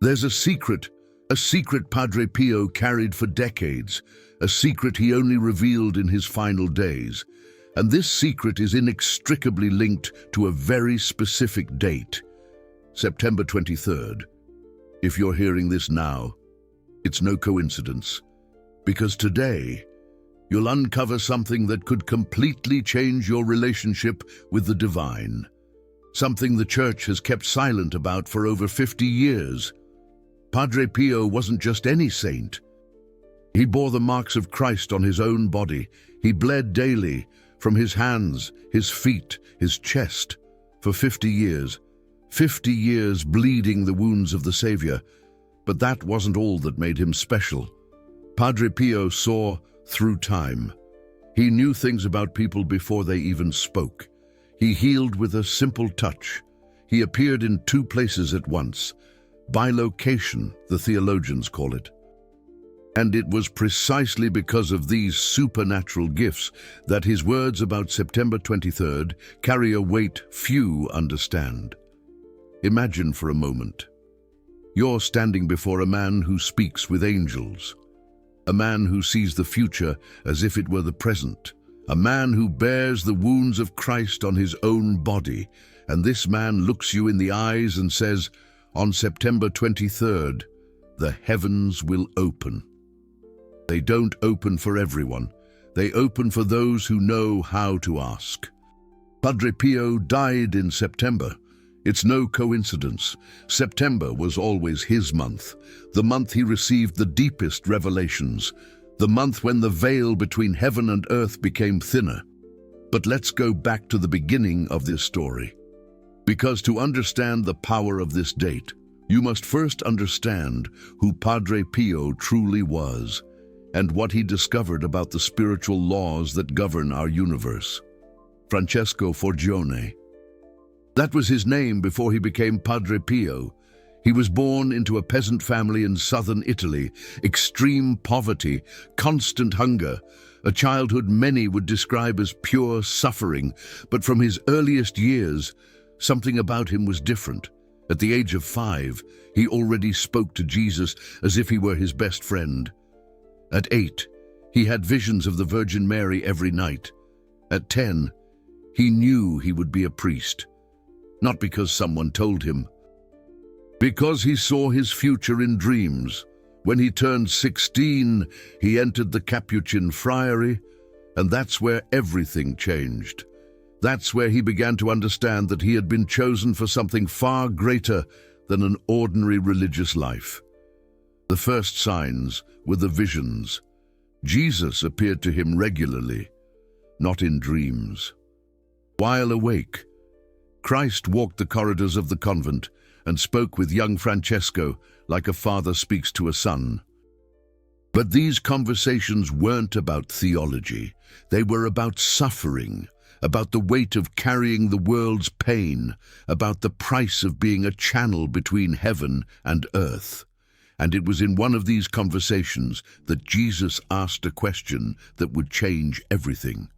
There's a secret Padre Pio carried for decades, a secret he only revealed in his final days. And this secret is inextricably linked to a very specific date, September 23rd. If you're hearing this now, it's no coincidence, because today you'll uncover something that could completely change your relationship with the divine, something the Church has kept silent about for over 50 years. Padre Pio wasn't just any saint. He bore the marks of Christ on his own body. He bled daily from his hands, his feet, his chest, for 50 years. 50 years bleeding the wounds of the Savior. But that wasn't all that made him special. Padre Pio saw through time. He knew things about people before they even spoke. He healed with a simple touch. He appeared in two places at once. Bilocation, the theologians call it. And it was precisely because of these supernatural gifts that his words about September 23rd carry a weight few understand. Imagine for a moment. You're standing before a man who speaks with angels, a man who sees the future as if it were the present, a man who bears the wounds of Christ on his own body, and this man looks you in the eyes and says, on September 23rd, the heavens will open. They don't open for everyone. They open for those who know how to ask. Padre Pio died in September. It's no coincidence. September was always his month, the month he received the deepest revelations, the month when the veil between heaven and earth became thinner. But let's go back to the beginning of this story. Because to understand the power of this date, you must first understand who Padre Pio truly was and what he discovered about the spiritual laws that govern our universe. Francesco Forgione. That was his name before he became Padre Pio. He was born into a peasant family in southern Italy, extreme poverty, constant hunger, a childhood many would describe as pure suffering. But from his earliest years, something about him was different. At the age of 5, he already spoke to Jesus as if he were his best friend. At 8, he had visions of the Virgin Mary every night. At 10, he knew he would be a priest. Not because someone told him, because he saw his future in dreams. When he turned 16, he entered the Capuchin friary, and that's where everything changed. That's where he began to understand that he had been chosen for something far greater than an ordinary religious life. The first signs were the visions. Jesus appeared to him regularly, not in dreams. While awake, Christ walked the corridors of the convent and spoke with young Francesco like a father speaks to a son. But these conversations weren't about theology. They were about suffering, about the weight of carrying the world's pain, about the price of being a channel between heaven and earth. And it was in one of these conversations that Jesus asked a question that would change everything.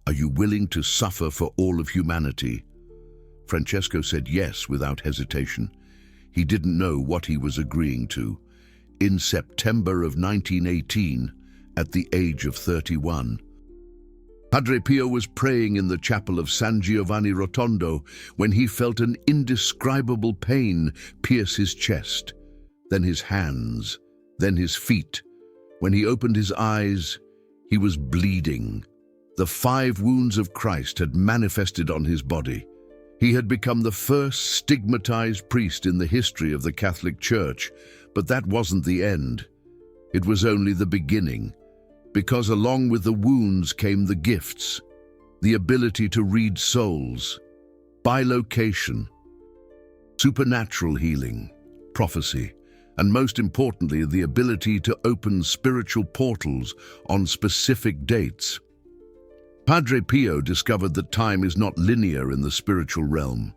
Are you willing to suffer for all of humanity? Francesco said yes without hesitation. He didn't know what he was agreeing to. In September of 1918, at the age of 31, Padre Pio was praying in the chapel of San Giovanni Rotondo when he felt an indescribable pain pierce his chest, then his hands, then his feet. When he opened his eyes, he was bleeding. The 5 wounds of Christ had manifested on his body. He had become the first stigmatized priest in the history of the Catholic Church, but that wasn't the end. It was only the beginning, because along with the wounds came the gifts, the ability to read souls, bilocation, supernatural healing, prophecy, and most importantly, the ability to open spiritual portals on specific dates. Padre Pio discovered that time is not linear in the spiritual realm.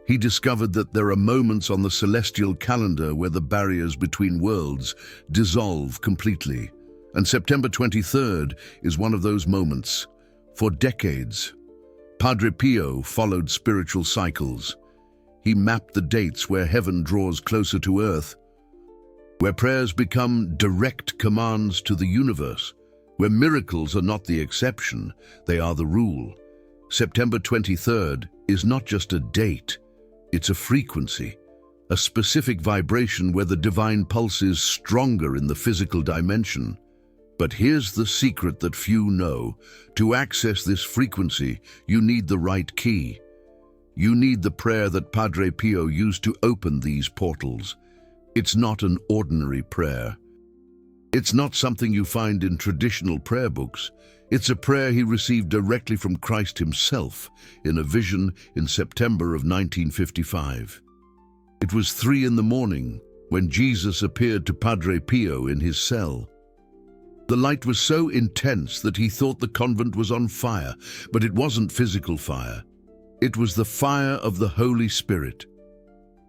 He discovered that there are moments on the celestial calendar where the barriers between worlds dissolve completely. And September 23rd is one of those moments. For decades, Padre Pio followed spiritual cycles. He mapped the dates where heaven draws closer to earth, where prayers become direct commands to the universe, where miracles are not the exception, they are the rule. September 23rd is not just a date, it's a frequency, a specific vibration where the divine pulse is stronger in the physical dimension. But here's the secret that few know. To access this frequency, you need the right key. You need the prayer that Padre Pio used to open these portals. It's not an ordinary prayer. It's not something you find in traditional prayer books. It's a prayer he received directly from Christ himself in a vision in September of 1955. It was 3 a.m. when Jesus appeared to Padre Pio in his cell. The light was so intense that he thought the convent was on fire, but it wasn't physical fire. It was the fire of the Holy Spirit.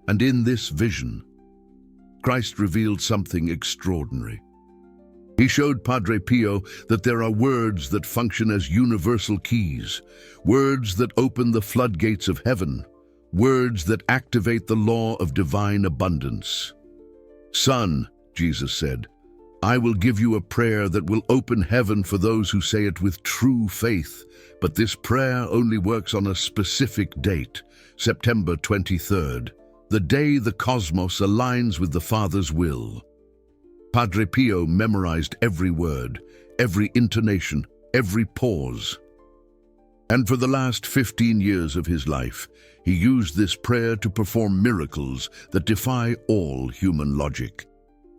And in this vision, Christ revealed something extraordinary. He showed Padre Pio that there are words that function as universal keys, words that open the floodgates of heaven, words that activate the law of divine abundance. "Son," Jesus said, "I will give you a prayer that will open heaven for those who say it with true faith, but this prayer only works on a specific date, September 23rd, the day the cosmos aligns with the Father's will." Padre Pio memorized every word, every intonation, every pause. And for the last 15 years of his life, he used this prayer to perform miracles that defy all human logic.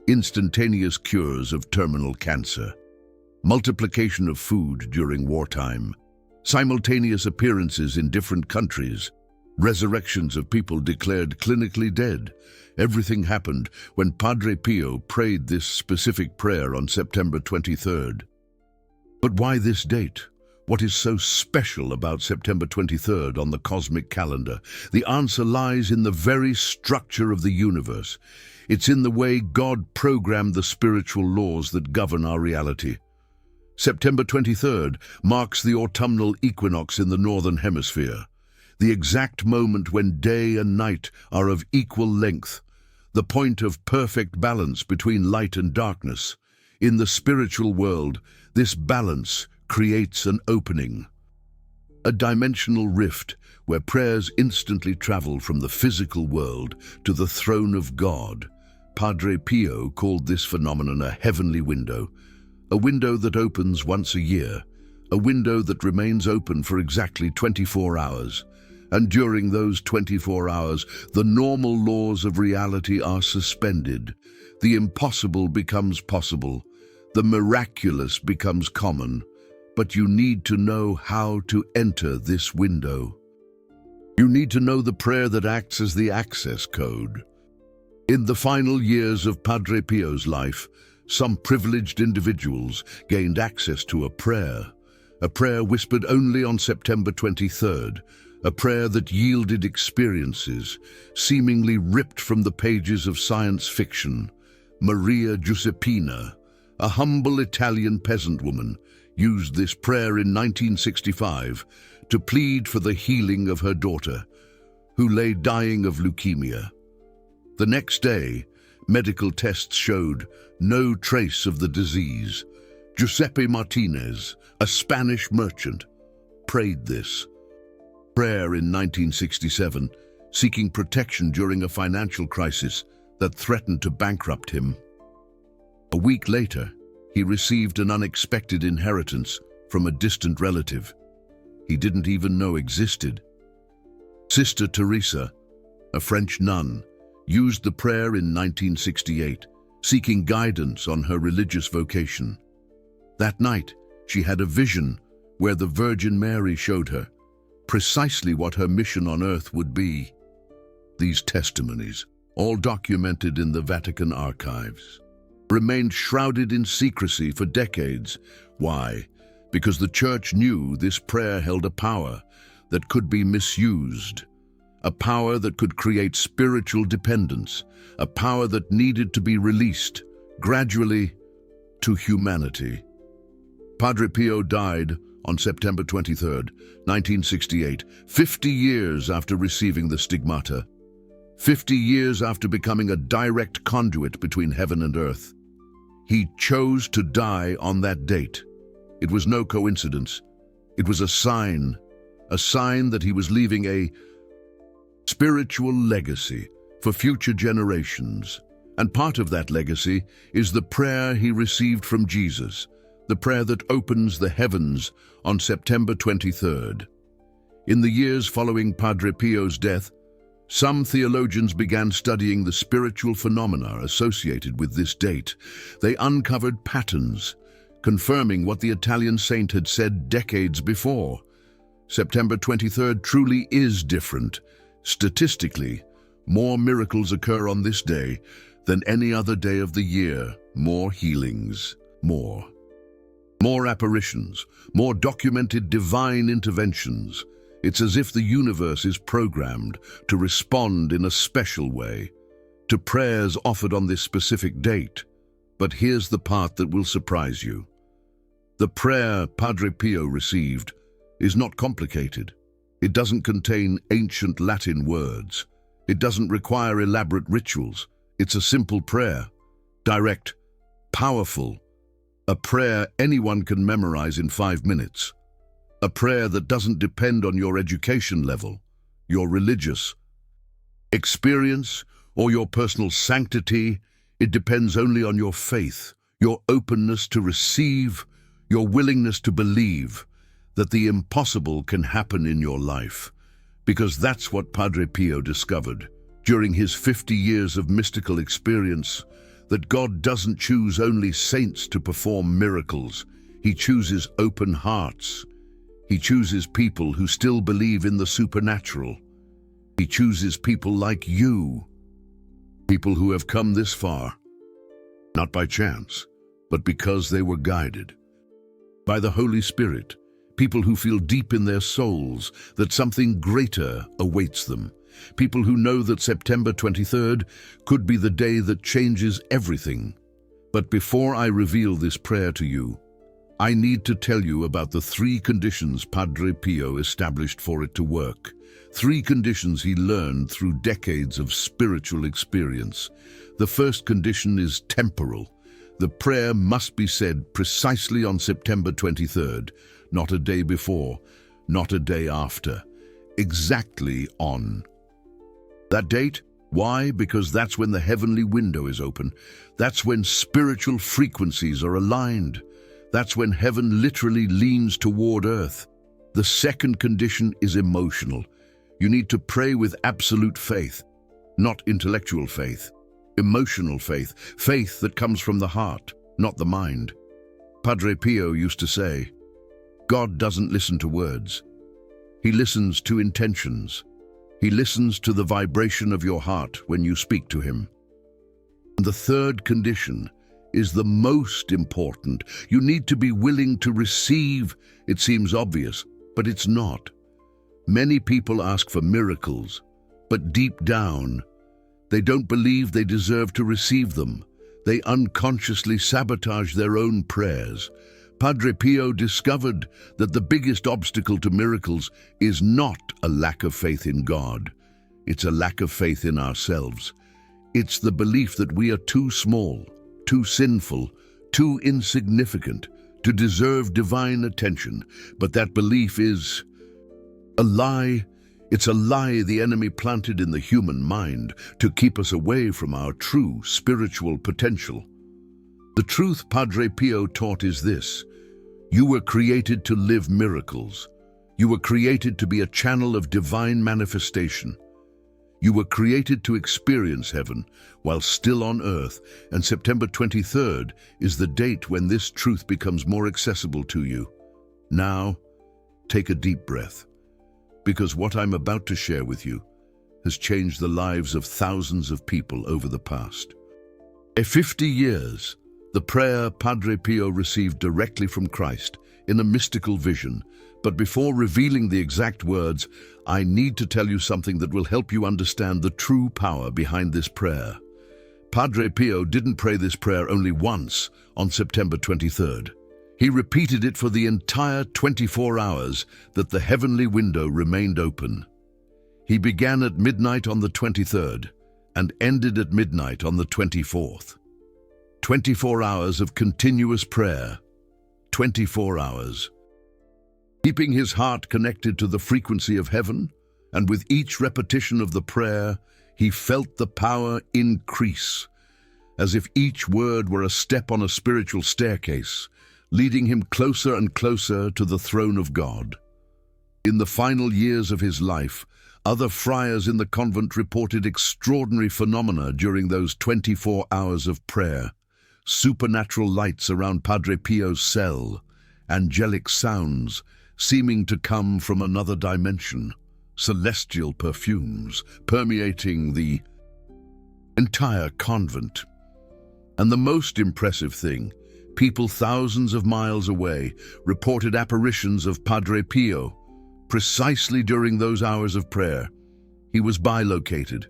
Instantaneous cures of terminal cancer, multiplication of food during wartime, simultaneous appearances in different countries, resurrections of people declared clinically dead. Everything happened when Padre Pio prayed this specific prayer on September 23rd. But why this date? What is so special about September 23rd on the cosmic calendar? The answer lies in the very structure of the universe. It's in the way God programmed the spiritual laws that govern our reality. September 23rd marks the autumnal equinox in the northern hemisphere, the exact moment when day and night are of equal length, the point of perfect balance between light and darkness. In the spiritual world, this balance creates an opening, a dimensional rift where prayers instantly travel from the physical world to the throne of God. Padre Pio called this phenomenon a heavenly window, a window that opens once a year, a window that remains open for exactly 24 hours. And during those 24 hours, the normal laws of reality are suspended. The impossible becomes possible. The miraculous becomes common. But you need to know how to enter this window. You need to know the prayer that acts as the access code. In the final years of Padre Pio's life, some privileged individuals gained access to a prayer whispered only on September 23rd, a prayer that yielded experiences seemingly ripped from the pages of science fiction. Maria Giuseppina, a humble Italian peasant woman, used this prayer in 1965 to plead for the healing of her daughter, who lay dying of leukemia. The next day, medical tests showed no trace of the disease. Giuseppe Martinez, a Spanish merchant, prayed this prayer in 1967, seeking protection during a financial crisis that threatened to bankrupt him. A week later, he received an unexpected inheritance from a distant relative he didn't even know existed. Sister Teresa, a French nun, used the prayer in 1968, seeking guidance on her religious vocation. That night, she had a vision where the Virgin Mary showed her precisely what her mission on earth would be. These testimonies, all documented in the Vatican archives, remained shrouded in secrecy for decades. Why? Because the Church knew this prayer held a power that could be misused, a power that could create spiritual dependence, a power that needed to be released gradually to humanity. Padre Pio died on September 23, 1968, 50 years after receiving the stigmata. 50 years after becoming a direct conduit between heaven and earth. He chose to die on that date. It was no coincidence. It was a sign that he was leaving a spiritual legacy for future generations. And part of that legacy is the prayer he received from Jesus, the prayer that opens the heavens on September 23rd. In the years following Padre Pio's death, some theologians began studying the spiritual phenomena associated with this date. They uncovered patterns, confirming what the Italian saint had said decades before. September 23rd truly is different. Statistically, more miracles occur on this day than any other day of the year. More healings, more apparitions, more documented divine interventions. It's as if the universe is programmed to respond in a special way to prayers offered on this specific date. But here's the part that will surprise you. The prayer Padre Pio received is not complicated. It doesn't contain ancient Latin words. It doesn't require elaborate rituals. It's a simple prayer, direct, powerful, a prayer anyone can memorize in 5 minutes. A prayer that doesn't depend on your education level, your religious experience, or your personal sanctity. It depends only on your faith, your openness to receive, your willingness to believe that the impossible can happen in your life. Because that's what Padre Pio discovered during his 50 years of mystical experience, that God doesn't choose only saints to perform miracles. He chooses open hearts. He chooses people who still believe in the supernatural. He chooses people like you, people who have come this far, not by chance, but because they were guided by the Holy Spirit, people who feel deep in their souls that something greater awaits them, people who know that September 23rd could be the day that changes everything. But before I reveal this prayer to you, I need to tell you about the 3 conditions Padre Pio established for it to work. 3 conditions he learned through decades of spiritual experience. The first condition is temporal. The prayer must be said precisely on September 23rd, not a day before, not a day after. Exactly on that date. Why? Because that's when the heavenly window is open. That's when spiritual frequencies are aligned. That's when heaven literally leans toward earth. The second condition is emotional. You need to pray with absolute faith, not intellectual faith. Emotional faith, faith that comes from the heart, not the mind. Padre Pio used to say, God doesn't listen to words. He listens to intentions. He listens to the vibration of your heart when you speak to him. And the third condition is the most important. You need to be willing to receive. It seems obvious, but it's not. Many people ask for miracles, but deep down, they don't believe they deserve to receive them. They unconsciously sabotage their own prayers. Padre Pio discovered that the biggest obstacle to miracles is not a lack of faith in God. It's a lack of faith in ourselves. It's the belief that we are too small, too sinful, too insignificant to deserve divine attention. But that belief is a lie. It's a lie the enemy planted in the human mind to keep us away from our true spiritual potential. The truth Padre Pio taught is this: you were created to live miracles. You were created to be a channel of divine manifestation. You were created to experience heaven while still on earth, and September 23rd is the date when this truth becomes more accessible to you. Now, take a deep breath, because what I'm about to share with you has changed the lives of thousands of people over the past 50 years. The prayer Padre Pio received directly from Christ in a mystical vision. But before revealing the exact words, I need to tell you something that will help you understand the true power behind this prayer. Padre Pio didn't pray this prayer only once on September 23rd. He repeated it for the entire 24 hours that the heavenly window remained open. He began at midnight on the 23rd and ended at midnight on the 24th. 24 hours of continuous prayer. 24 hours. Keeping his heart connected to the frequency of heaven, and with each repetition of the prayer, he felt the power increase, as if each word were a step on a spiritual staircase, leading him closer and closer to the throne of God. In the final years of his life, other friars in the convent reported extraordinary phenomena during those 24 hours of prayer. Supernatural lights around Padre Pio's cell, angelic sounds seeming to come from another dimension, celestial perfumes permeating the entire convent. And the most impressive thing, people thousands of miles away reported apparitions of Padre Pio precisely during those hours of prayer. He was bilocated.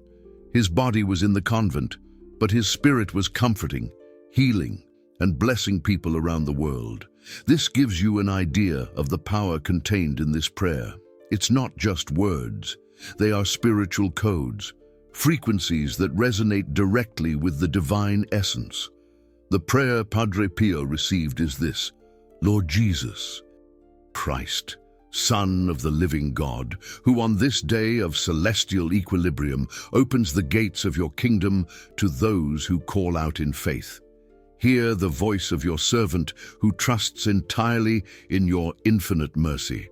His body was in the convent, but his spirit was comforting, healing, and blessing people around the world. This gives you an idea of the power contained in this prayer. It's not just words. They are spiritual codes, frequencies that resonate directly with the divine essence. The prayer Padre Pio received is this: Lord Jesus, Christ, Son of the living God, who on this day of celestial equilibrium opens the gates of your kingdom to those who call out in faith. Hear the voice of your servant who trusts entirely in your infinite mercy.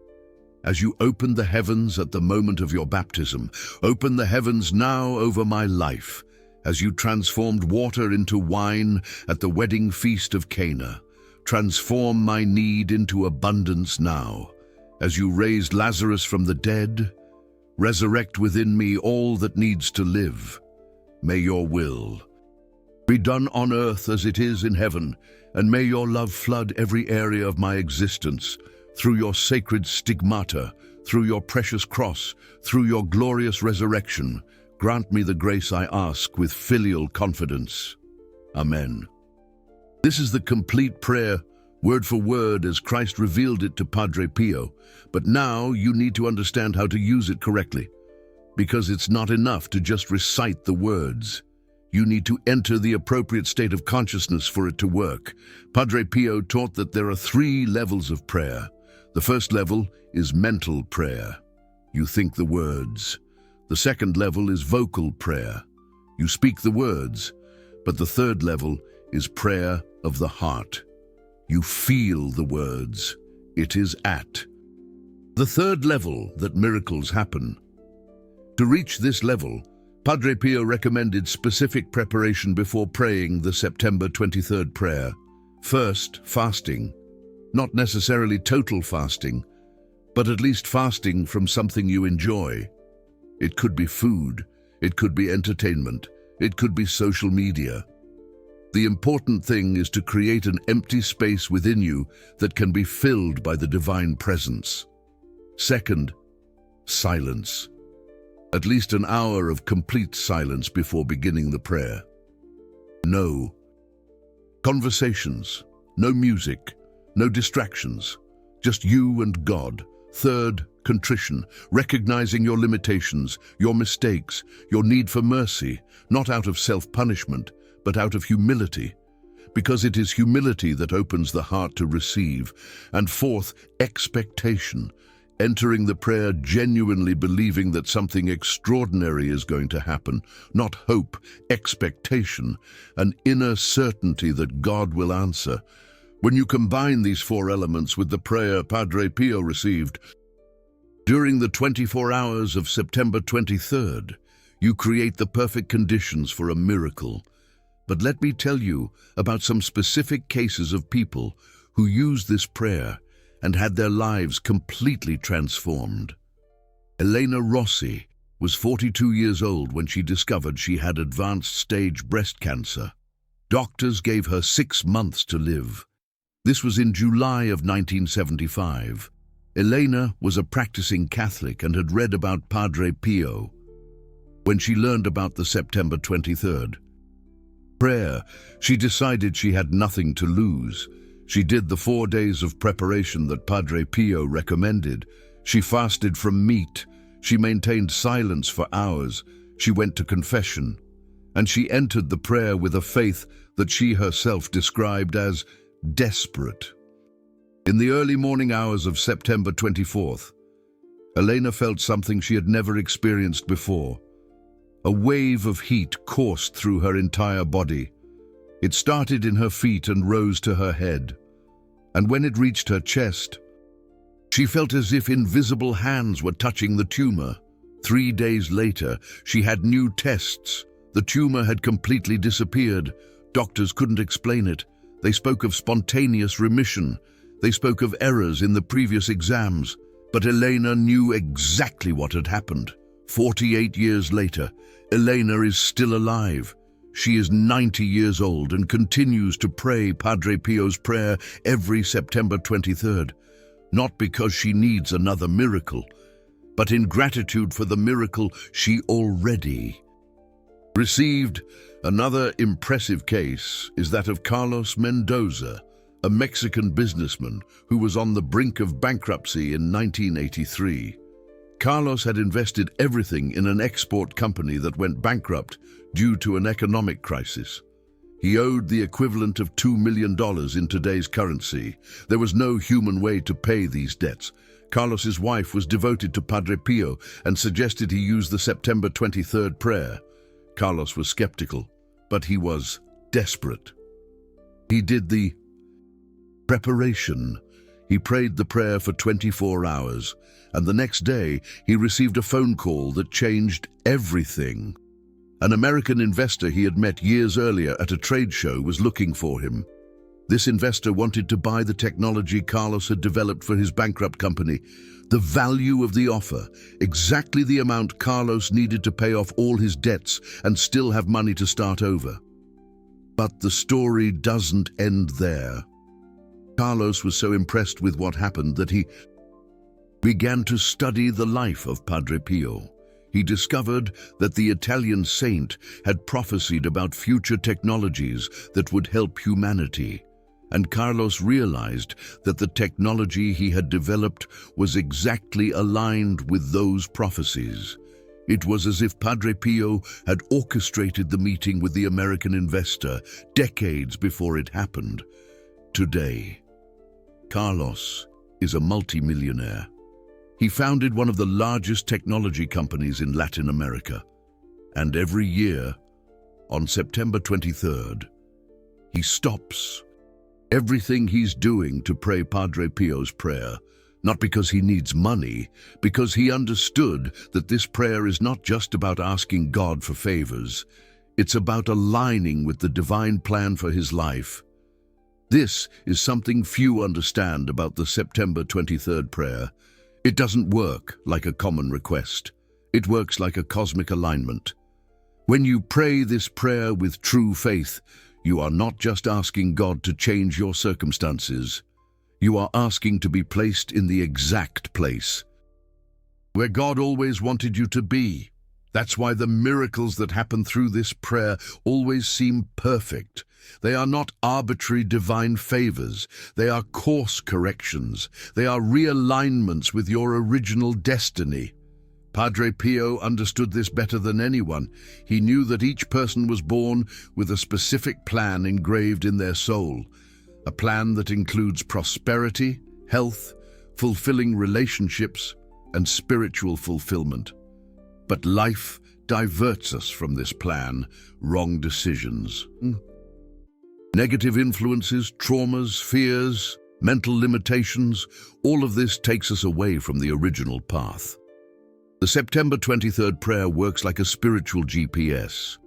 As you opened the heavens at the moment of your baptism, open the heavens now over my life. As you transformed water into wine at the wedding feast of Cana, transform my need into abundance now. As you raised Lazarus from the dead, resurrect within me all that needs to live. May your will be done on earth as it is in heaven, and may your love flood every area of my existence through your sacred stigmata, through your precious cross, through your glorious resurrection. Grant me the grace I ask with filial confidence. Amen. This is the complete prayer, word for word, as Christ revealed it to Padre Pio. But now you need to understand how to use it correctly, because it's not enough to just recite the words. You need to enter the appropriate state of consciousness for it to work. Padre Pio taught that there are 3 levels of prayer. The first level is mental prayer. You think the words. The second level is vocal prayer. You speak the words. But the third level is prayer of the heart. You feel the words. It is at the third level that miracles happen. To reach this level, Padre Pio recommended specific preparation before praying the September 23rd prayer. First, fasting. Not necessarily total fasting, but at least fasting from something you enjoy. It could be food, it could be entertainment, it could be social media. The important thing is to create an empty space within you that can be filled by the divine presence. Second, silence. At least an hour of complete silence before beginning the prayer. No conversations, no music, no distractions, just you and God. Third, contrition, recognizing your limitations, your mistakes, your need for mercy, not out of self-punishment, but out of humility, because it is humility that opens the heart to receive. And fourth, expectation, entering the prayer genuinely believing that something extraordinary is going to happen, not hope, expectation, an inner certainty that God will answer. When you combine these 4 elements with the prayer Padre Pio received during the 24 hours of September 23rd, you create the perfect conditions for a miracle. But let me tell you about some specific cases of people who used this prayer and had their lives completely transformed. Elena Rossi was 42 years old when she discovered she had advanced stage breast cancer. Doctors gave her 6 months to live. This was in July of 1975. Elena was a practicing Catholic and had read about Padre Pio. When she learned about the September 23rd prayer, she decided she had nothing to lose. She did the 4 days of preparation that Padre Pio recommended. She fasted from meat. She maintained silence for hours. She went to confession, and she entered the prayer with a faith that she herself described as desperate. In the early morning hours of September 24th, Elena felt something she had never experienced before. A wave of heat coursed through her entire body. It started in her feet and rose to her head. And when it reached her chest, she felt as if invisible hands were touching the tumor. 3 days later, she had new tests. The tumor had completely disappeared. Doctors couldn't explain it. They spoke of spontaneous remission. They spoke of errors in the previous exams. But Elena knew exactly what had happened. 48 years later, Elena is still alive. She is 90 years old and continues to pray Padre Pio's prayer every September 23rd. Not because she needs another miracle, but in gratitude for the miracle she already received. Another impressive case is that of Carlos Mendoza, a Mexican businessman who was on the brink of bankruptcy in 1983. Carlos had invested everything in an export company that went bankrupt due to an economic crisis. He owed the equivalent of $2 million in today's currency. There was no human way to pay these debts. Carlos's wife was devoted to Padre Pio and suggested he use the September 23rd prayer. Carlos was skeptical, but he was desperate. He did the preparation. He prayed the prayer for 24 hours, and the next day he received a phone call that changed everything. An American investor he had met years earlier at a trade show was looking for him. This investor wanted to buy the technology Carlos had developed for his bankrupt company. The value of the offer, exactly the amount Carlos needed to pay off all his debts and still have money to start over. But the story doesn't end there. Carlos was so impressed with what happened that he began to study the life of Padre Pio. He discovered that the Italian saint had prophesied about future technologies that would help humanity. And Carlos realized that the technology he had developed was exactly aligned with those prophecies. It was as if Padre Pio had orchestrated the meeting with the American investor decades before it happened. Today, Carlos is a multimillionaire. He founded one of the largest technology companies in Latin America. And every year, on September 23rd, he stops everything he's doing to pray Padre Pio's prayer, not because he needs money, because he understood that this prayer is not just about asking God for favors. It's about aligning with the divine plan for his life. This is something few understand about the September 23rd prayer. It doesn't work like a common request. It works like a cosmic alignment. When you pray this prayer with true faith, you are not just asking God to change your circumstances. You are asking to be placed in the exact place where God always wanted you to be. That's why the miracles that happen through this prayer always seem perfect. They are not arbitrary divine favors. They are course corrections. They are realignments with your original destiny. Padre Pio understood this better than anyone. He knew that each person was born with a specific plan engraved in their soul, a plan that includes prosperity, health, fulfilling relationships, and spiritual fulfillment. But life diverts us from this plan. Wrong decisions, negative influences, traumas, fears, mental limitations, all of this takes us away from the original path. The September 23rd prayer works like a spiritual GPS.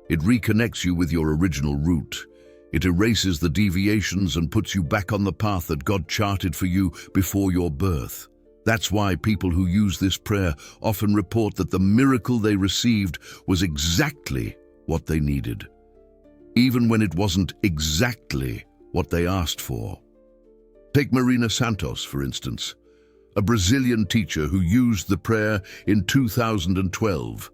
It reconnects you with your original route. It erases the deviations and puts you back on the path that God charted for you before your birth. That's why people who use this prayer often report that the miracle they received was exactly what they needed, even when it wasn't exactly what they asked for. Take Marina Santos, for instance, a Brazilian teacher who used the prayer in 2012.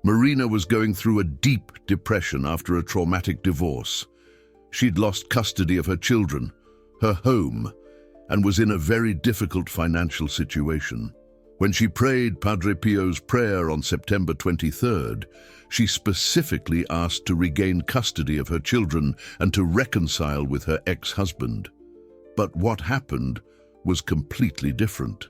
Marina was going through a deep depression after a traumatic divorce. She'd lost custody of her children, her home, and was in a very difficult financial situation. When she prayed Padre Pio's prayer on September 23rd, she specifically asked to regain custody of her children and to reconcile with her ex-husband. But what happened was completely different.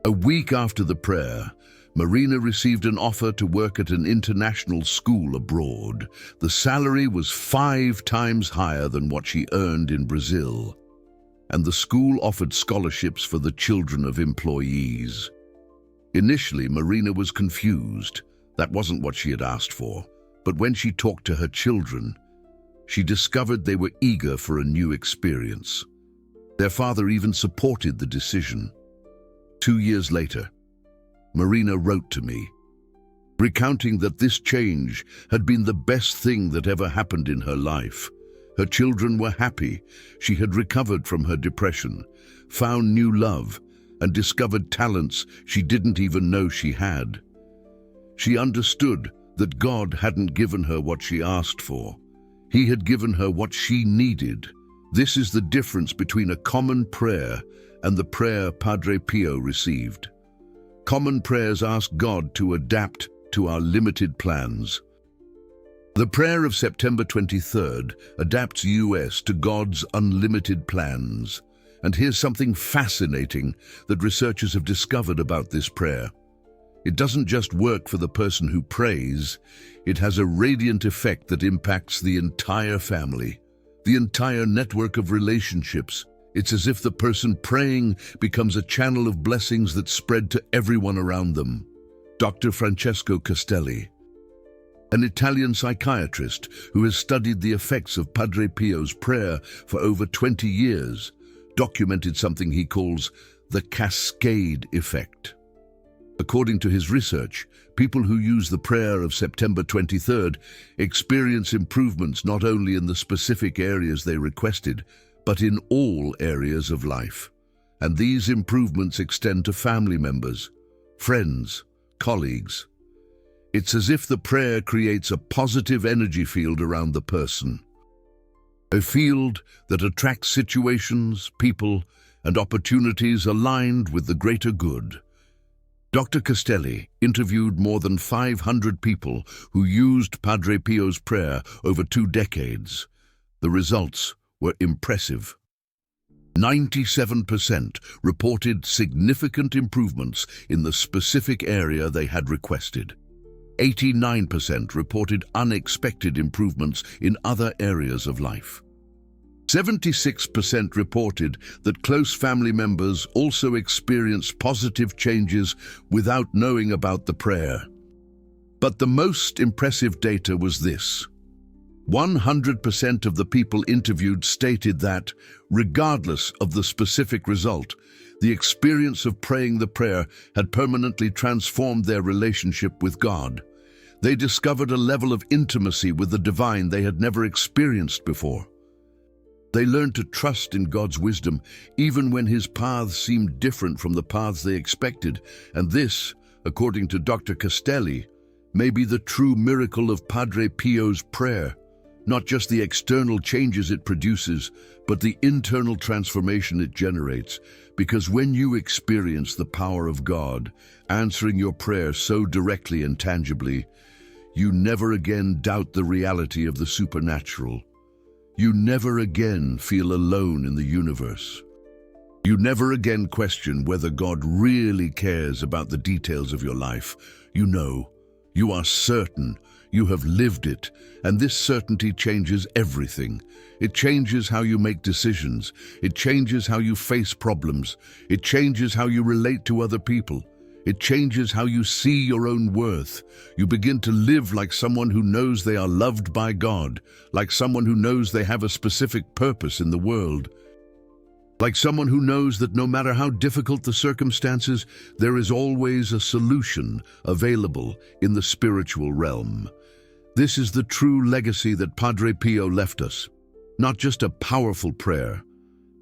A week after the prayer, Marina received an offer to work at an international school abroad. The salary was 5 times higher than what she earned in Brazil, and the school offered scholarships for the children of employees. Initially, Marina was confused. That wasn't what she had asked for. But when she talked to her children, she discovered they were eager for a new experience. Their father even supported the decision. 2 years later, Marina wrote to me, recounting that this change had been the best thing that ever happened in her life. Her children were happy. She had recovered from her depression, found new love, and discovered talents she didn't even know she had. She understood that God hadn't given her what she asked for. He had given her what she needed. This is the difference between a common prayer and the prayer Padre Pio received. Common prayers ask God to adapt to our limited plans. The prayer of September 23rd adapts US to God's unlimited plans. And here's something fascinating that researchers have discovered about this prayer. It doesn't just work for the person who prays, it has a radiant effect that impacts the entire family, the entire network of relationships. It's as if the person praying becomes a channel of blessings that spread to everyone around them. Dr. Francesco Castelli, an Italian psychiatrist who has studied the effects of Padre Pio's prayer for over 20 years, documented something he calls the cascade effect. According to his research, people who use the prayer of September 23rd experience improvements not only in the specific areas they requested, but in all areas of life. And these improvements extend to family members, friends, colleagues. It's as if the prayer creates a positive energy field around the person. A field that attracts situations, people, and opportunities aligned with the greater good. Dr. Castelli interviewed more than 500 people who used Padre Pio's prayer over 2 decades. The results were impressive. 97% reported significant improvements in the specific area they had requested. 89% reported unexpected improvements in other areas of life. 76% reported that close family members also experienced positive changes without knowing about the prayer. But the most impressive data was this. 100% of the people interviewed stated that, regardless of the specific result, the experience of praying the prayer had permanently transformed their relationship with God. They discovered a level of intimacy with the divine they had never experienced before. They learned to trust in God's wisdom, even when His paths seemed different from the paths they expected. And this, according to Dr. Castelli, may be the true miracle of Padre Pio's prayer. Not just the external changes it produces, but the internal transformation it generates. Because when you experience the power of God, answering your prayer so directly and tangibly, you never again doubt the reality of the supernatural. You never again feel alone in the universe. You never again question whether God really cares about the details of your life. You know, you are certain, you have lived it, and this certainty changes everything. It changes how you make decisions. It changes how you face problems. It changes how you relate to other people. It changes how you see your own worth. You begin to live like someone who knows they are loved by God, like someone who knows they have a specific purpose in the world, like someone who knows that no matter how difficult the circumstances, there is always a solution available in the spiritual realm. This is the true legacy that Padre Pio left us. Not just a powerful prayer,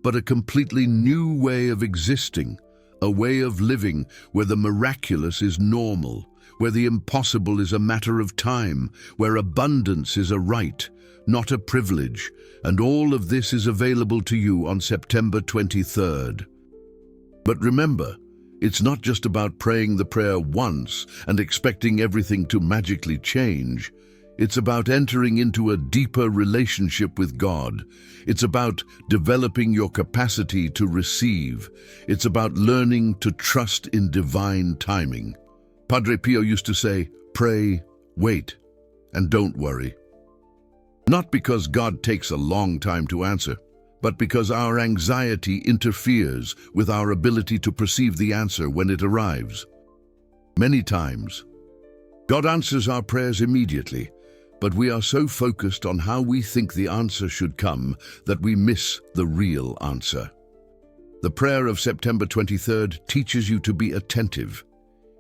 but a completely new way of existing. A way of living where the miraculous is normal, where the impossible is a matter of time, where abundance is a right, not a privilege, and all of this is available to you on September 23rd. But remember, It's not just about praying the prayer once and expecting everything to magically change. It's about entering into a deeper relationship with God. It's about developing your capacity to receive. It's about learning to trust in divine timing. Padre Pio used to say, pray, wait, and don't worry. Not because God takes a long time to answer, but because our anxiety interferes with our ability to perceive the answer when it arrives. Many times, God answers our prayers immediately, but we are so focused on how we think the answer should come that we miss the real answer. The prayer of September 23rd teaches you to be attentive.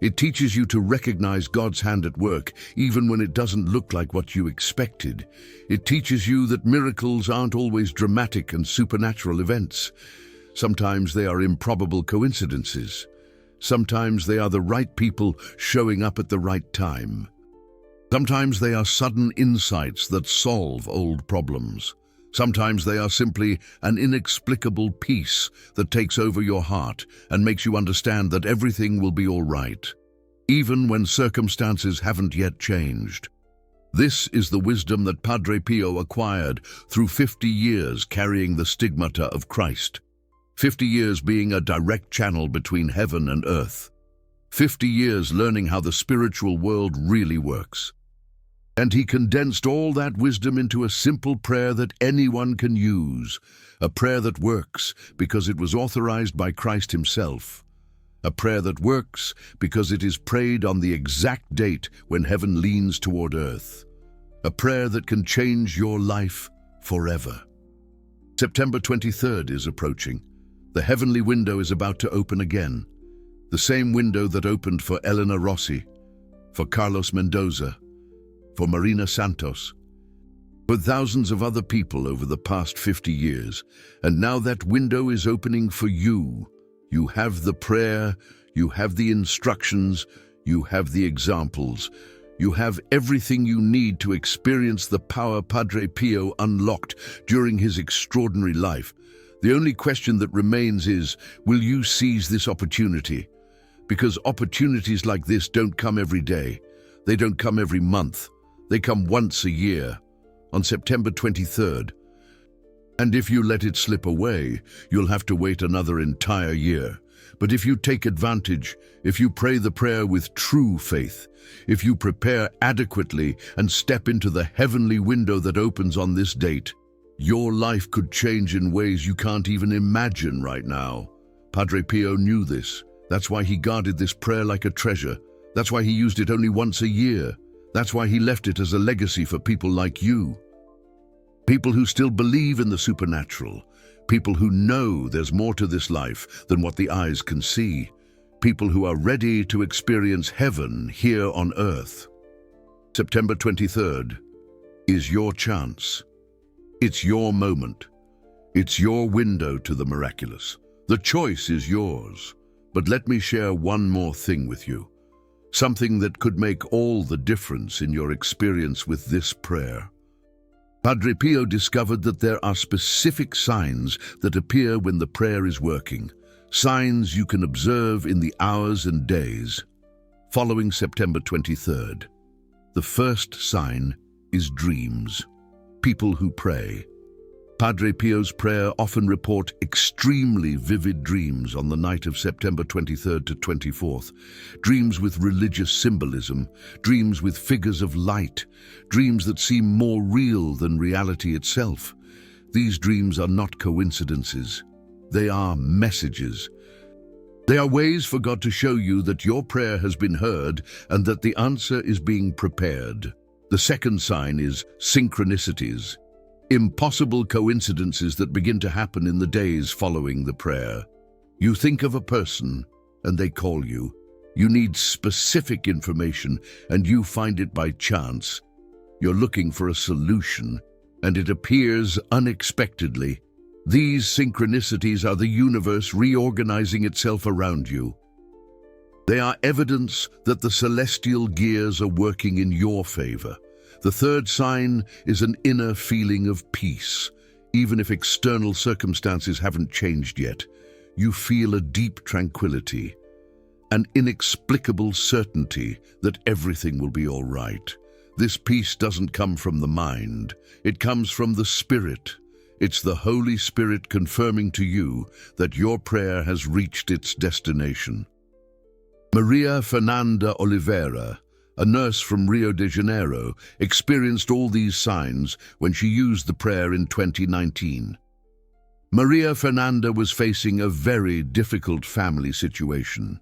It teaches you to recognize God's hand at work, even when it doesn't look like what you expected. It teaches you that miracles aren't always dramatic and supernatural events. Sometimes they are improbable coincidences. Sometimes they are the right people showing up at the right time. Sometimes they are sudden insights that solve old problems. Sometimes they are simply an inexplicable peace that takes over your heart and makes you understand that everything will be all right, even when circumstances haven't yet changed. This is the wisdom that Padre Pio acquired through 50 years carrying the stigmata of Christ. 50 years being a direct channel between heaven and earth. 50 years learning how the spiritual world really works. And he condensed all that wisdom into a simple prayer that anyone can use, a prayer that works because it was authorized by Christ himself, a prayer that works because it is prayed on the exact date when heaven leans toward earth, a prayer that can change your life forever. September 23rd is approaching. The heavenly window is about to open again, the same window that opened for Elena Rossi, for Carlos Mendoza, for Marina Santos, for thousands of other people over the past 50 years. And now that window is opening for you. You have the prayer, you have the instructions, you have the examples. You have everything you need to experience the power Padre Pio unlocked during his extraordinary life. The only question that remains is, will you seize this opportunity? Because opportunities like this don't come every day. They don't come every month. They come once a year, on September 23rd. And if you let it slip away, you'll have to wait another entire year. But if you take advantage, if you pray the prayer with true faith, if you prepare adequately and step into the heavenly window that opens on this date, your life could change in ways you can't even imagine right now. Padre Pio knew this. That's why he guarded this prayer like a treasure. That's why he used it only once a year. That's why he left it as a legacy for people like you. People who still believe in the supernatural. People who know there's more to this life than what the eyes can see. People who are ready to experience heaven here on earth. September 23rd is your chance. It's your moment. It's your window to the miraculous. The choice is yours. But let me share one more thing with you. Something that could make all the difference in your experience with this prayer. Padre Pio discovered that there are specific signs that appear when the prayer is working, signs you can observe in the hours and days following September 23rd. The first sign is dreams. People who pray. Padre Pio's prayer often report extremely vivid dreams on the night of September 23rd to 24th. Dreams with religious symbolism, dreams with figures of light, dreams that seem more real than reality itself. These dreams are not coincidences. They are messages. They are ways for God to show you that your prayer has been heard and that the answer is being prepared. The second sign is synchronicities. Impossible coincidences that begin to happen in the days following the prayer. You think of a person and they call you. You need specific information and you find it by chance. You're looking for a solution and it appears unexpectedly. These synchronicities are the universe reorganizing itself around you. They are evidence that the celestial gears are working in your favor. The third sign is an inner feeling of peace. Even if external circumstances haven't changed yet, you feel a deep tranquility. an inexplicable certainty that everything will be all right. This peace doesn't come from the mind, it comes from the Spirit. It's the Holy Spirit confirming to you that your prayer has reached its destination. Maria Fernanda Oliveira, a nurse from Rio de Janeiro, experienced all these signs when she used the prayer in 2019. Maria Fernanda was facing a very difficult family situation.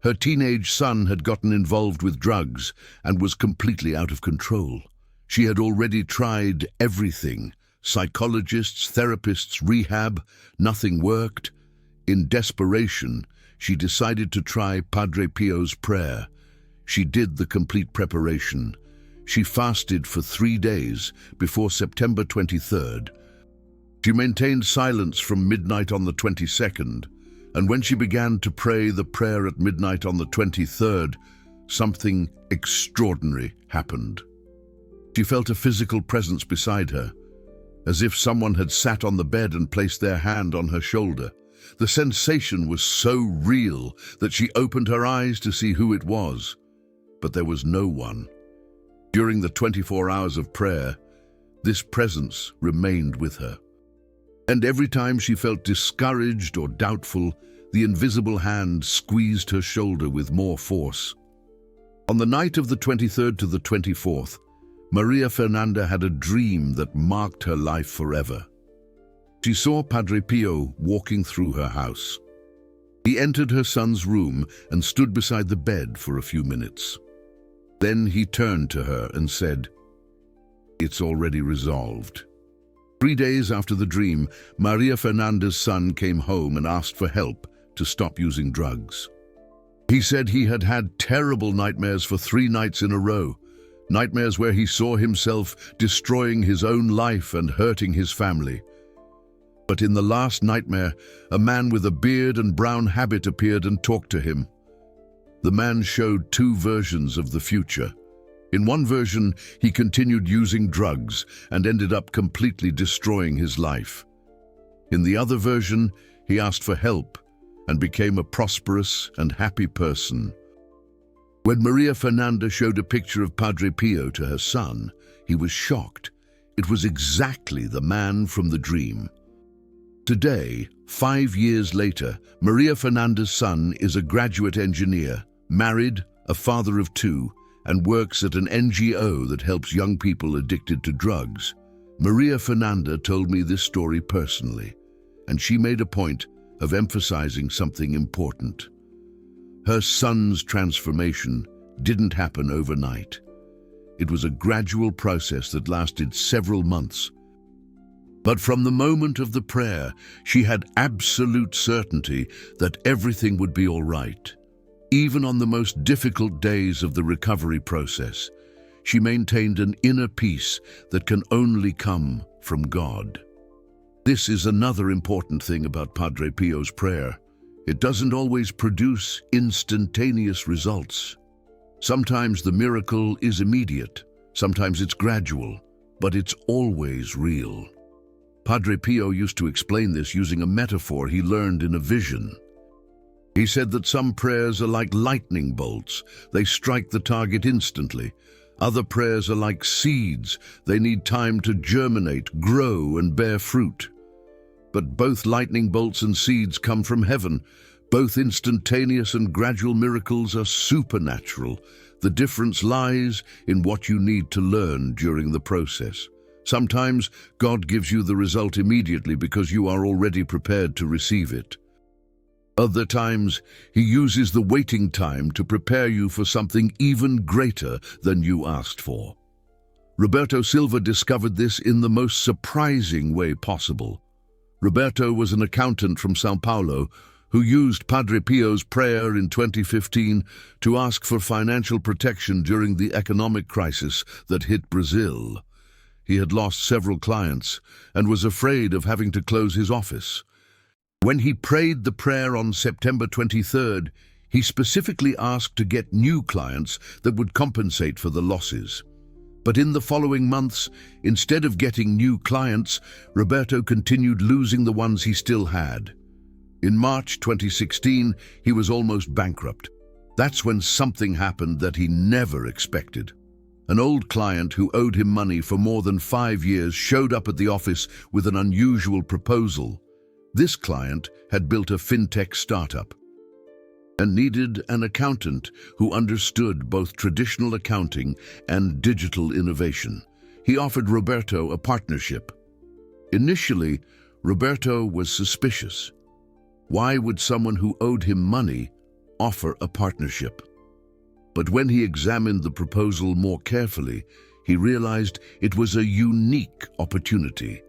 Her teenage son had gotten involved with drugs and was completely out of control. She had already tried everything: psychologists, therapists, rehab. Nothing worked. In desperation, she decided to try Padre Pio's prayer. She did the complete preparation. She fasted for 3 days before September 23rd. She maintained silence from midnight on the 22nd, and when she began to pray the prayer at midnight on the 23rd, something extraordinary happened. She felt a physical presence beside her, as if someone had sat on the bed and placed their hand on her shoulder. The sensation was so real that she opened her eyes to see who it was, but there was no one. During the 24 hours of prayer, this presence remained with her. And every time she felt discouraged or doubtful, the invisible hand squeezed her shoulder with more force. On the night of the 23rd to the 24th, Maria Fernanda had a dream that marked her life forever. She saw Padre Pio walking through her house. He entered her son's room and stood beside the bed for a few minutes. Then he turned to her and said, "It's already resolved." 3 days after the dream, Maria Fernanda's son came home and asked for help to stop using drugs. He said he had had terrible nightmares for 3 nights in a row, nightmares where he saw himself destroying his own life and hurting his family. But in the last nightmare, a man with a beard and brown habit appeared and talked to him. The man showed 2 versions of the future. In one version, he continued using drugs and ended up completely destroying his life. In the other version, he asked for help and became a prosperous and happy person. When Maria Fernanda showed a picture of Padre Pio to her son, he was shocked. It was exactly the man from the dream. Today, 5 years later, Maria Fernanda's son is a graduate engineer, married, a father of 2, and works at an NGO that helps young people addicted to drugs. Maria Fernanda told me this story personally, and she made a point of emphasizing something important. Her son's transformation didn't happen overnight. It was a gradual process that lasted several months. But from the moment of the prayer, she had absolute certainty that everything would be all right. Even on the most difficult days of the recovery process, she maintained an inner peace that can only come from God. This is another important thing about Padre Pio's prayer. It doesn't always produce instantaneous results. Sometimes the miracle is immediate, sometimes it's gradual, but it's always real. Padre Pio used to explain this using a metaphor he learned in a vision. He said that some prayers are like lightning bolts. They strike the target instantly. Other prayers are like seeds. They need time to germinate, grow, and bear fruit. But both lightning bolts and seeds come from heaven. Both instantaneous and gradual miracles are supernatural. The difference lies in what you need to learn during the process. Sometimes God gives you the result immediately because you are already prepared to receive it. Other times, He uses the waiting time to prepare you for something even greater than you asked for. Roberto Silva discovered this in the most surprising way possible. Roberto was an accountant from São Paulo who used Padre Pio's prayer in 2015 to ask for financial protection during the economic crisis that hit Brazil. He had lost several clients and was afraid of having to close his office. When he prayed the prayer on September 23rd, he specifically asked to get new clients that would compensate for the losses. But in the following months, instead of getting new clients, Roberto continued losing the ones he still had. In March 2016, he was almost bankrupt. That's when something happened that he never expected. An old client who owed him money for more than 5 years showed up at the office with an unusual proposal. This client had built a fintech startup and needed an accountant who understood both traditional accounting and digital innovation. He offered Roberto a partnership. Initially, Roberto was suspicious. Why would someone who owed him money offer a partnership? But when he examined the proposal more carefully, he realized it was a unique opportunity.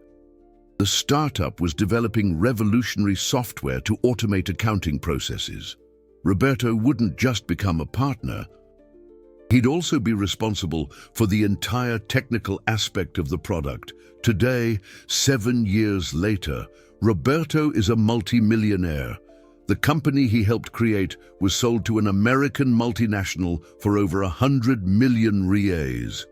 The startup was developing revolutionary software to automate accounting processes. Roberto wouldn't just become a partner, he'd also be responsible for the entire technical aspect of the product. Today, 7 years later, Roberto is a multi-millionaire. The company he helped create was sold to an American multinational for over 100 million reais.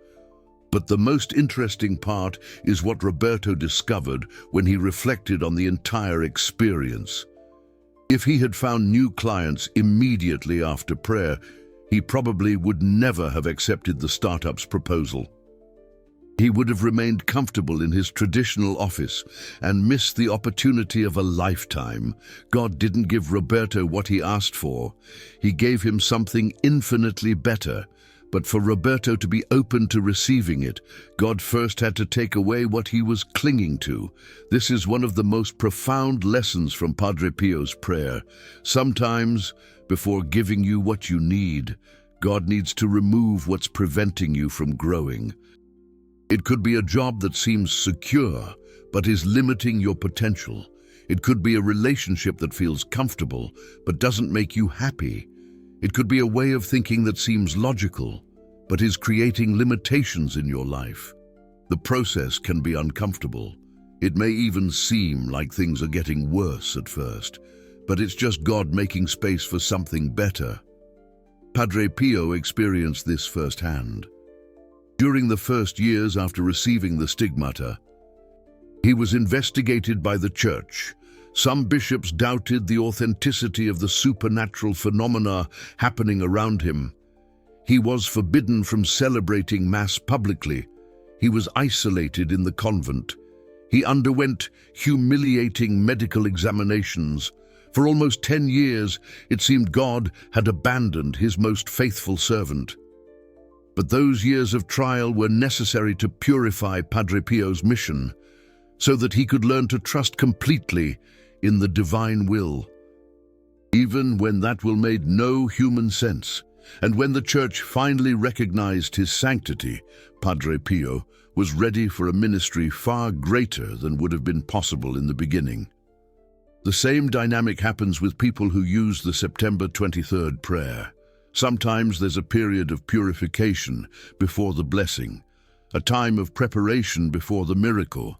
But the most interesting part is what Roberto discovered when he reflected on the entire experience. If he had found new clients immediately after prayer, he probably would never have accepted the startup's proposal. He would have remained comfortable in his traditional office and missed the opportunity of a lifetime. God didn't give Roberto what he asked for. He gave him something infinitely better. But for Roberto to be open to receiving it, God first had to take away what he was clinging to. This is one of the most profound lessons from Padre Pio's prayer. Sometimes, before giving you what you need, God needs to remove what's preventing you from growing. It could be a job that seems secure, but is limiting your potential. It could be a relationship that feels comfortable, but doesn't make you happy. It could be a way of thinking that seems logical, but is creating limitations in your life. The process can be uncomfortable. It may even seem like things are getting worse at first, but it's just God making space for something better. Padre Pio experienced this firsthand. During the first years after receiving the stigmata, he was investigated by the church. Some bishops doubted the authenticity of the supernatural phenomena happening around him. He was forbidden from celebrating Mass publicly. He was isolated in the convent. He underwent humiliating medical examinations. For almost 10 years, it seemed God had abandoned his most faithful servant. But those years of trial were necessary to purify Padre Pio's mission, so that he could learn to trust completely in the divine will, even when that will made no human sense. And when the church finally recognized his sanctity, Padre Pio was ready for a ministry far greater than would have been possible in the beginning. The same dynamic happens with people who use the September 23rd prayer. Sometimes there's a period of purification before the blessing, a time of preparation before the miracle.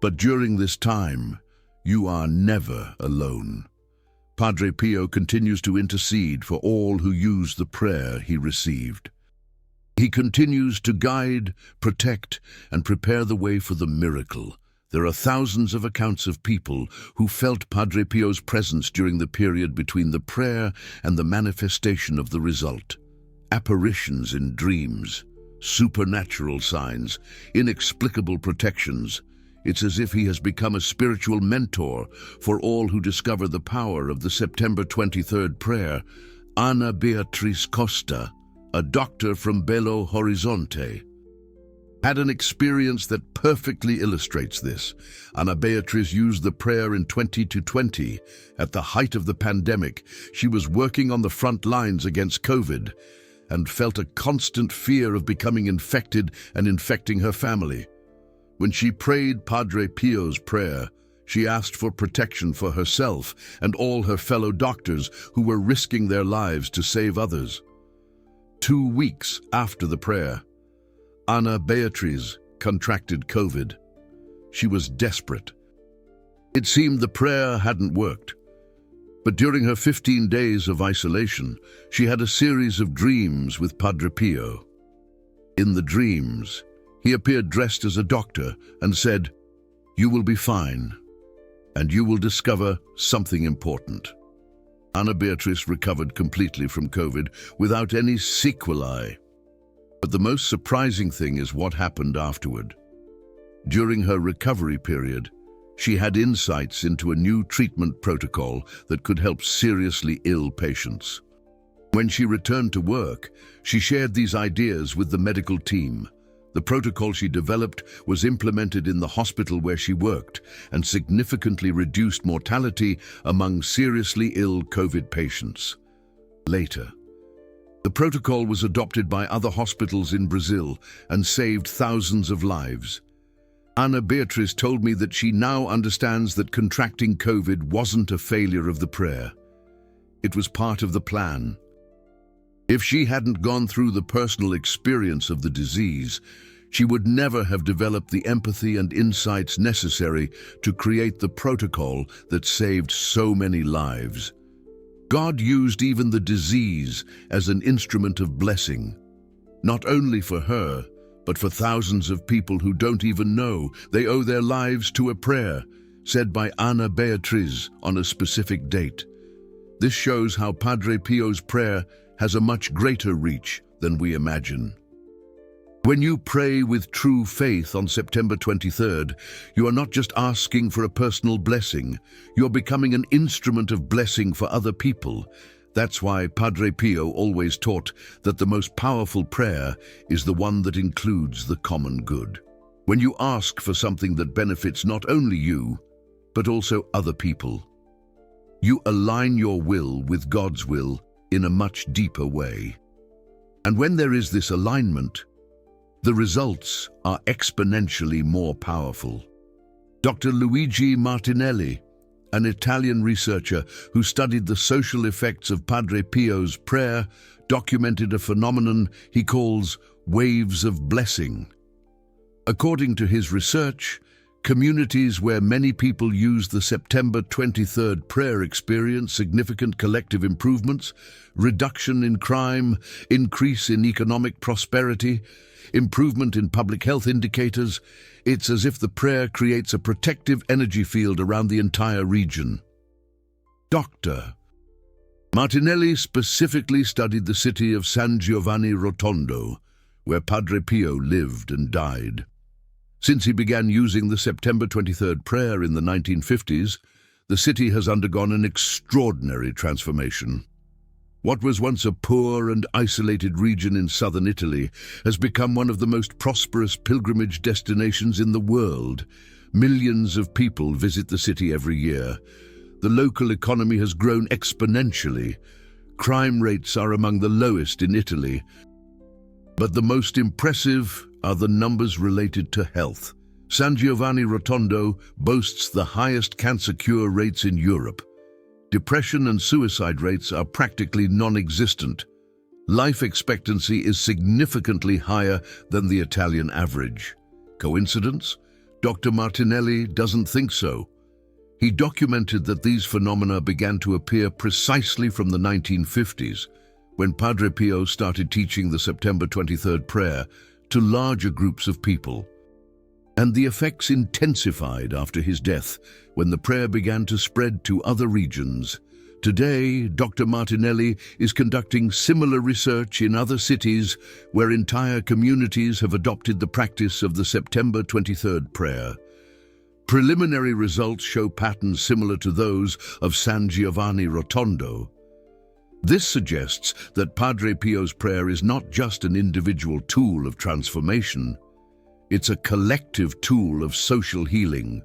But during this time, you are never alone. Padre Pio continues to intercede for all who use the prayer he received. He continues to guide, protect, and prepare the way for the miracle. There are thousands of accounts of people who felt Padre Pio's presence during the period between the prayer and the manifestation of the result. Apparitions in dreams, supernatural signs, inexplicable protections. It's as if he has become a spiritual mentor for all who discover the power of the September 23rd prayer. Ana Beatriz Costa, a doctor from Belo Horizonte, had an experience that perfectly illustrates this. Ana Beatriz used the prayer in 2020. At the height of the pandemic, she was working on the front lines against COVID and felt a constant fear of becoming infected and infecting her family. When she prayed Padre Pio's prayer, she asked for protection for herself and all her fellow doctors who were risking their lives to save others. 2 weeks after the prayer, Ana Beatriz contracted COVID. She was desperate. It seemed the prayer hadn't worked. But during her 15 days of isolation, she had a series of dreams with Padre Pio. In the dreams, he appeared dressed as a doctor and said, "You will be fine." and you will discover something important. Anna Beatrice recovered completely from COVID without any sequelae. But the most surprising thing is what happened afterward. During her recovery period, she had insights into a new treatment protocol that could help seriously ill patients. When she returned to work, she shared these ideas with the medical team. The protocol she developed was implemented in the hospital where she worked and significantly reduced mortality among seriously ill COVID patients. Later, the protocol was adopted by other hospitals in Brazil and saved thousands of lives. Anna Beatrice told me that she now understands that contracting COVID wasn't a failure of the prayer. It was part of the plan. If she hadn't gone through the personal experience of the disease, she would never have developed the empathy and insights necessary to create the protocol that saved so many lives. God used even the disease as an instrument of blessing, not only for her, but for thousands of people who don't even know they owe their lives to a prayer said by Anna Beatriz on a specific date. This shows how Padre Pio's prayer has a much greater reach than we imagine. When you pray with true faith on September 23rd, you are not just asking for a personal blessing, you're becoming an instrument of blessing for other people. That's why Padre Pio always taught that the most powerful prayer is the one that includes the common good. When you ask for something that benefits not only you, but also other people, you align your will with God's will in a much deeper way. And when there is this alignment, the results are exponentially more powerful. Dr. Luigi Martinelli, an Italian researcher who studied the social effects of Padre Pio's prayer, documented a phenomenon he calls waves of blessing. According to his research, communities where many people use the September 23rd prayer experience significant collective improvements, reduction in crime, increase in economic prosperity, improvement in public health indicators. It's as if the prayer creates a protective energy field around the entire region. Dr. Martinelli specifically studied the city of San Giovanni Rotondo, where Padre Pio lived and died. Since he began using the September 23rd prayer in the 1950s, the city has undergone an extraordinary transformation. What was once a poor and isolated region in southern Italy has become one of the most prosperous pilgrimage destinations in the world. Millions of people visit the city every year. The local economy has grown exponentially. Crime rates are among the lowest in Italy. But the most impressive are the numbers related to health. San Giovanni Rotondo boasts the highest cancer cure rates in Europe. Depression and suicide rates are practically non-existent. Life expectancy is significantly higher than the Italian average. Coincidence? Dr. Martinelli doesn't think so. He documented that these phenomena began to appear precisely from the 1950s, when Padre Pio started teaching the September 23rd prayer to larger groups of people. And the effects intensified after his death when the prayer began to spread to other regions. Today, Dr. Martinelli is conducting similar research in other cities where entire communities have adopted the practice of the September 23rd prayer. Preliminary results show patterns similar to those of San Giovanni Rotondo. This suggests that Padre Pio's prayer is not just an individual tool of transformation, it's a collective tool of social healing.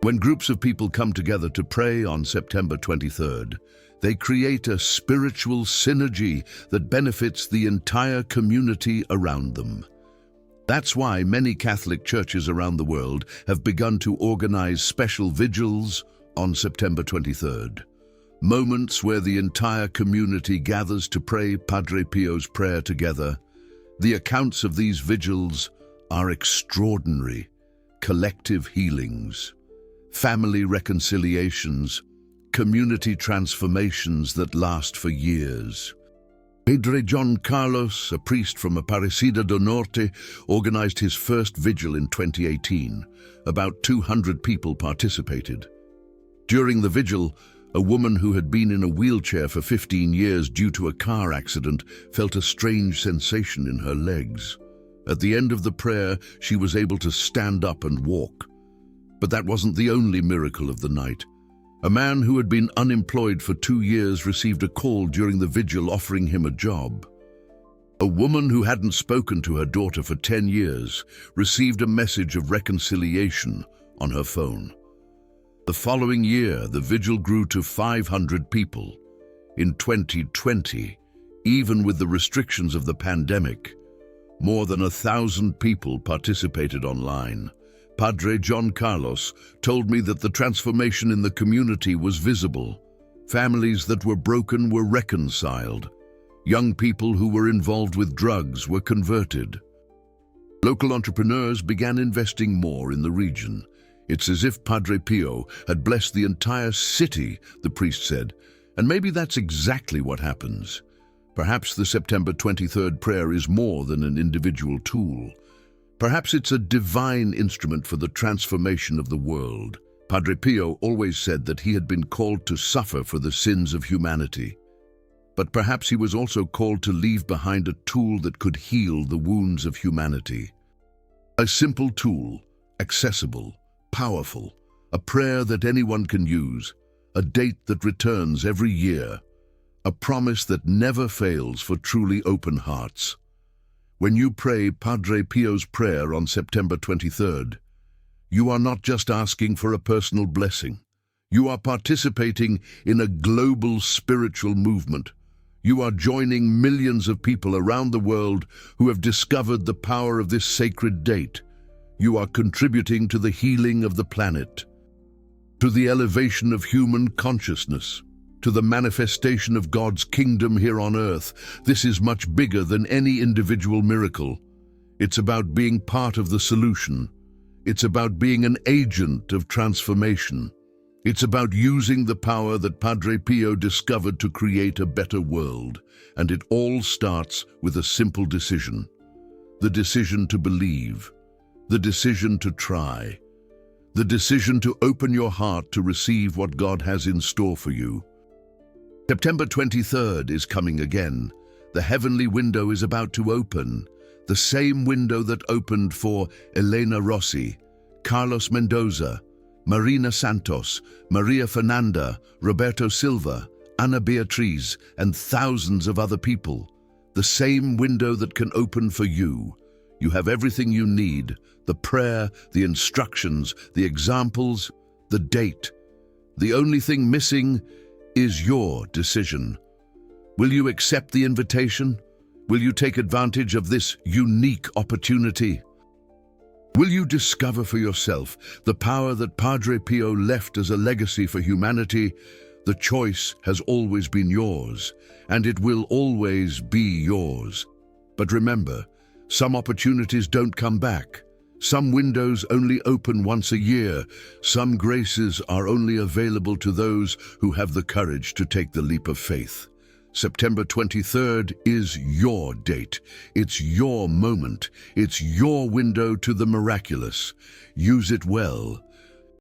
When groups of people come together to pray on September 23rd, they create a spiritual synergy that benefits the entire community around them. That's why many Catholic churches around the world have begun to organize special vigils on September 23rd. Moments where the entire community gathers to pray Padre Pio's prayer together. The accounts of these vigils are extraordinary. Collective healings, family reconciliations, community transformations that last for years. Padre John Carlos, a priest from Aparecida do Norte, organized his first vigil in 2018. About 200 people participated. During the vigil, a woman who had been in a wheelchair for 15 years due to a car accident felt a strange sensation in her legs. At the end of the prayer, she was able to stand up and walk. But that wasn't the only miracle of the night. A man who had been unemployed for 2 years received a call during the vigil offering him a job. A woman who hadn't spoken to her daughter for 10 years received a message of reconciliation on her phone. The following year, the vigil grew to 500 people. In 2020, even with the restrictions of the pandemic, more than 1,000 people participated online. Padre John Carlos told me that the transformation in the community was visible. Families that were broken were reconciled. Young people who were involved with drugs were converted. Local entrepreneurs began investing more in the region. It's as if Padre Pio had blessed the entire city, the priest said, and maybe that's exactly what happens. Perhaps the September 23rd prayer is more than an individual tool. Perhaps it's a divine instrument for the transformation of the world. Padre Pio always said that he had been called to suffer for the sins of humanity. But perhaps he was also called to leave behind a tool that could heal the wounds of humanity. A simple tool, accessible, powerful, a prayer that anyone can use, a date that returns every year, a promise that never fails for truly open hearts. When you pray Padre Pio's prayer on September 23rd, you are not just asking for a personal blessing. You are participating in a global spiritual movement. You are joining millions of people around the world who have discovered the power of this sacred date. You are contributing to the healing of the planet, to the elevation of human consciousness, to the manifestation of God's kingdom here on earth. This is much bigger than any individual miracle. It's about being part of the solution. It's about being an agent of transformation. It's about using the power that Padre Pio discovered to create a better world. And it all starts with a simple decision. The decision to believe. The decision to try. The decision to open your heart to receive what God has in store for you. September 23rd is coming again. The heavenly window is about to open. The same window that opened for Elena Rossi, Carlos Mendoza, Marina Santos, Maria Fernanda, Roberto Silva, Ana Beatriz, and thousands of other people. The same window that can open for you. You have everything you need, the prayer, the instructions, the examples, the date. The only thing missing is your decision. Will you accept the invitation? Will you take advantage of this unique opportunity? Will you discover for yourself the power that Padre Pio left as a legacy for humanity? The choice has always been yours, and it will always be yours. But remember, some opportunities don't come back. Some windows only open once a year. Some graces are only available to those who have the courage to take the leap of faith. September 23rd is your date. It's your moment. It's your window to the miraculous. Use it well.